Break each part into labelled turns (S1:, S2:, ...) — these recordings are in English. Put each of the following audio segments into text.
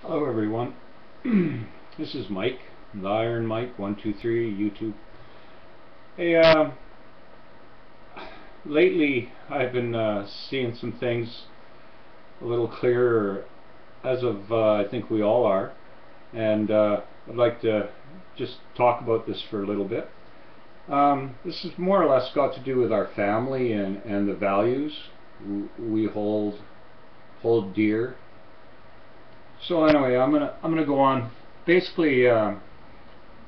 S1: Hello everyone. This is Mike, the Iron Mike 123 YouTube. Hey, lately I've been seeing some things a little clearer, as of I think we all are, and I'd like to just talk about this for a little bit. This is more or less got to do with our family and the values we hold dear. So anyway, I'm gonna go on. Basically,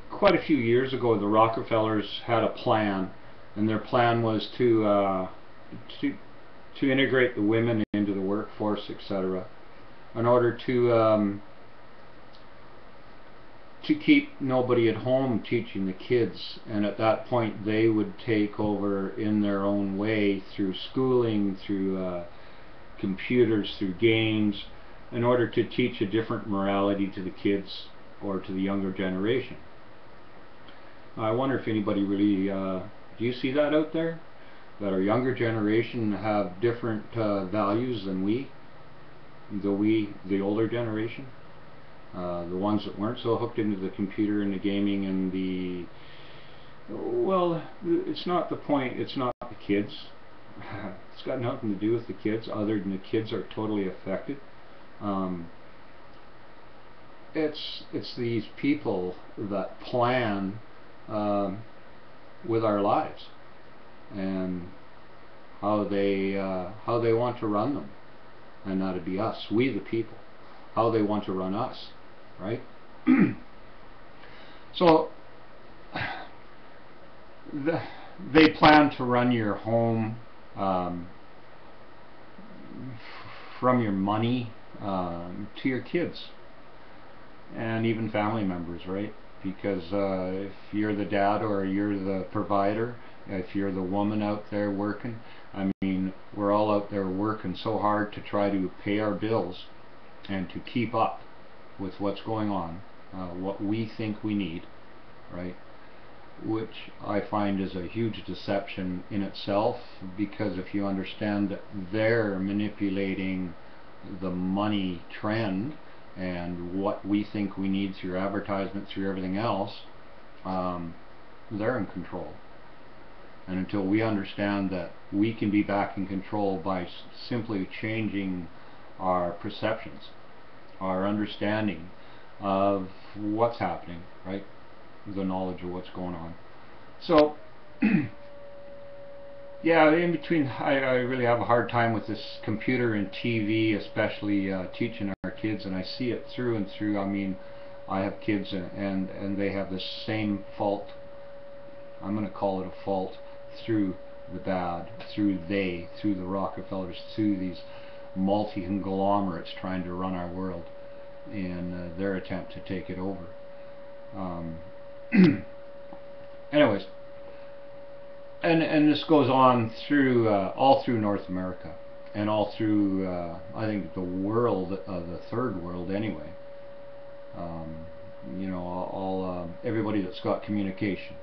S1: quite a few years ago, the Rockefellers had a plan, and their plan was to integrate the women into the workforce, etc., in order to keep nobody at home teaching the kids. And at that point, they would take over in their own way through schooling, through computers, through games, in order to teach a different morality to the kids or to the younger generation. I wonder if anybody really, do you see that out there? That our younger generation have different values than the older generation? The ones that weren't so hooked into the computer and the gaming and well, it's not the point, it's not the kids. It's got nothing to do with the kids, other than the kids are totally affected. It's these people that plan with our lives and how they want to run them, and that'd be us, we the people, how they want to run us, right? So they plan to run your home from your money to your kids and even family members, right? Because if you're the dad or you're the provider, if you're the woman out there working, I mean, we're all out there working so hard to try to pay our bills and to keep up with what's going on, what we think we need, right? Which I find is a huge deception in itself, because if you understand that they're manipulating the money trend and what we think we need through advertisement, through everything else, they're in control. And until we understand that we can be back in control by simply changing our perceptions, our understanding of what's happening, right? The knowledge of what's going on. So yeah, in between, I really have a hard time with this computer and TV, especially teaching our kids, and I see it through and through. I mean, I have kids, and they have the same fault. I'm going to call it a fault, through the bad, through the Rockefellers, through these multi-conglomerates trying to run our world in their attempt to take it over. Anyways, and this goes on through all through North America and all through I think the world, the third world anyway. You know, all everybody that's got communication,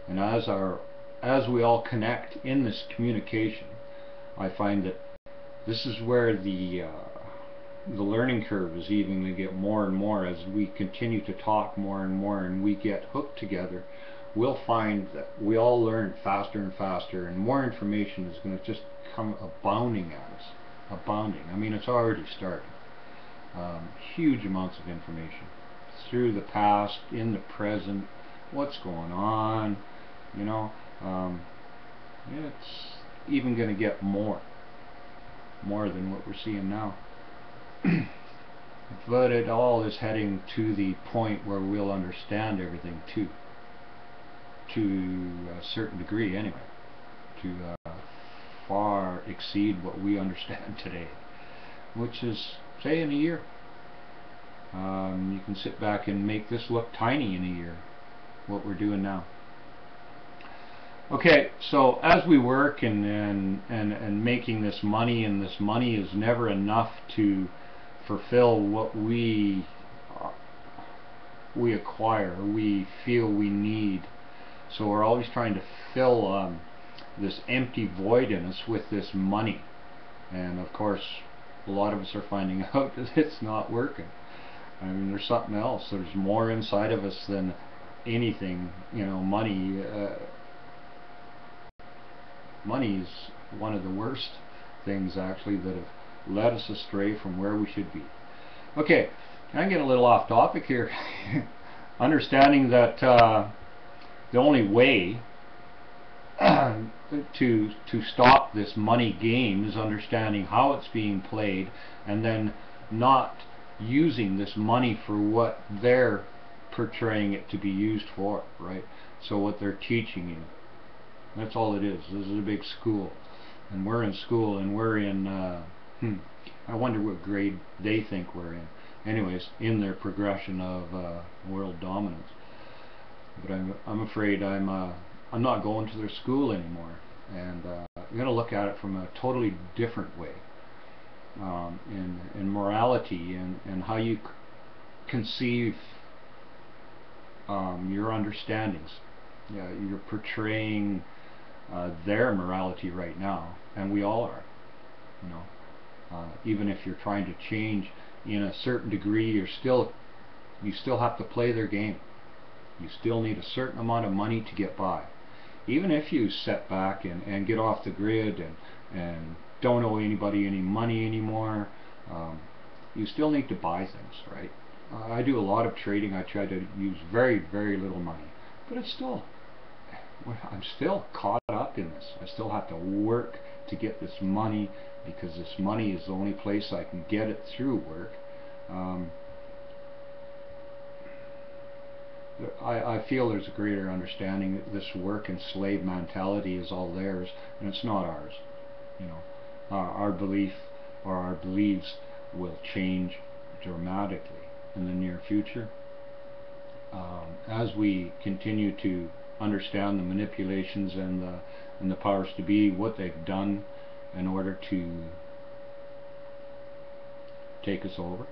S1: and as we all connect in this communication, I find that this is where the learning curve is even going to get more and more as we continue to talk more and more, and we get hooked together. We'll find that we all learn faster and faster, and more information is going to just come abounding at us. Abounding. I mean, it's already started. Huge amounts of information through the past, in the present, what's going on, you know. It's even going to get more than what we're seeing now. But it all is heading to the point where we'll understand everything too, to a certain degree anyway, to far exceed what we understand today, which is, say, in a year. You can sit back and make this look tiny in a year, what we're doing now. Okay, so as we work and making this money, and this money is never enough to fulfill what we acquire, we feel we need. So we're always trying to fill this empty void in us with this money. And of course, a lot of us are finding out that it's not working. I mean, there's something else. There's more inside of us than anything. You know, money is one of the worst things actually that have led us astray from where we should be. Okay, I'm getting a little off topic here. Understanding that the only way to stop this money game is understanding how it's being played, and then not using this money for what they're portraying it to be used for, right? So what they're teaching you, that's all it is. This is a big school, and we're in school, and we're in I wonder what grade they think we're in. Anyways, in their progression of world dominance. But I'm afraid I'm not going to their school anymore, and I'm going to look at it from a totally different way, in morality and how you conceive your understandings. Yeah, you're portraying their morality right now, and we all are. You know, even if you're trying to change in a certain degree, you still have to play their game. You still need a certain amount of money to get by. Even if you set back and get off the grid and don't owe anybody any money anymore, you still need to buy things, right? I do a lot of trading. I try to use very, very little money, but I'm still caught up in this. I still have to work to get this money, because this money is the only place I can get it through work. I feel there's a greater understanding that this work and slave mentality is all theirs, and it's not ours. You know, our belief or our beliefs will change dramatically in the near future as we continue to understand the manipulations and the powers to be, what they've done in order to take us over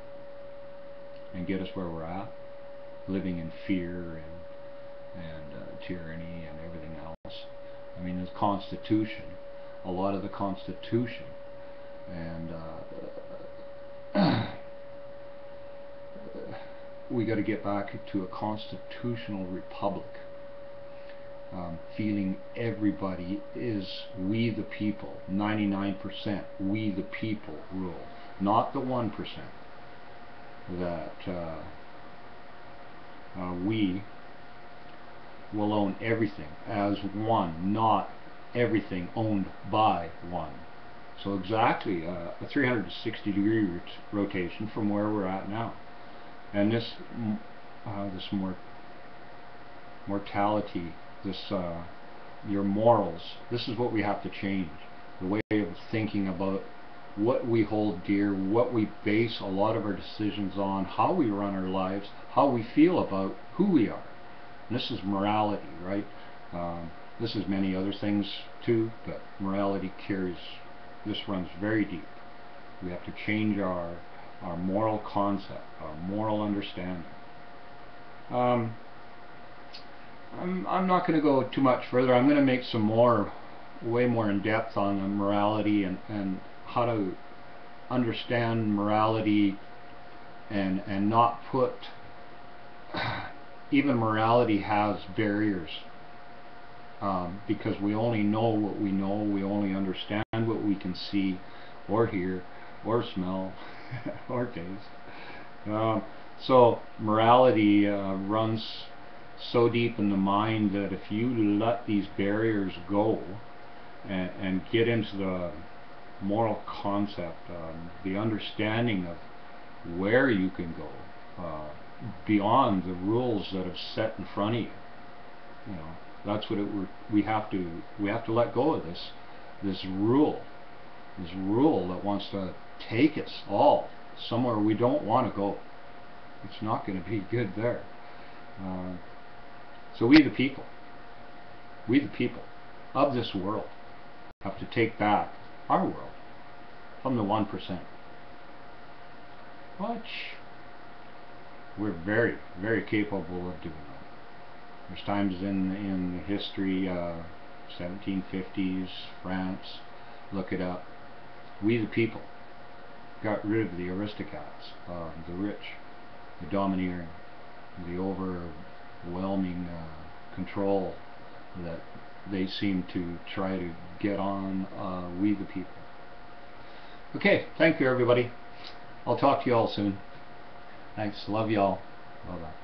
S1: and get us where we're at, living in fear and tyranny and everything else. I mean, the Constitution, a lot of the Constitution, and we got to get back to a constitutional republic. Feeling everybody is we the people, 99% we the people rule, not the 1% that we will own everything as one, not everything owned by one. So exactly a 360-degree rotation from where we're at now. And this mortality, your morals, this is what we have to change. The way of thinking about what we hold dear, what we base a lot of our decisions on, how we run our lives, how we feel about who we are. And this is morality, right? This is many other things too, but morality runs very deep. We have to change our moral concept, our moral understanding. I'm not going to go too much further. I'm going to make some way more in depth on the morality and how to understand morality and not put, even morality has barriers, because we only know what we know, we only understand what we can see or hear or smell or taste. So morality runs so deep in the mind that if you let these barriers go and get into the moral concept, the understanding of where you can go beyond the rules that have set in front of you, you know, that's what we have to let go of this rule that wants to take us all somewhere we don't want to go. It's not going to be good there. So we the people of this world have to take back our world from the 1%, which we're very, very capable of doing that. There's times in history, 1750s, France, look it up. We the people got rid of the aristocrats, the rich, the domineering, the overwhelming control that they seem to try to get on we the people. Okay, thank you everybody. I'll talk to you all soon. Thanks, love y'all. Bye-bye.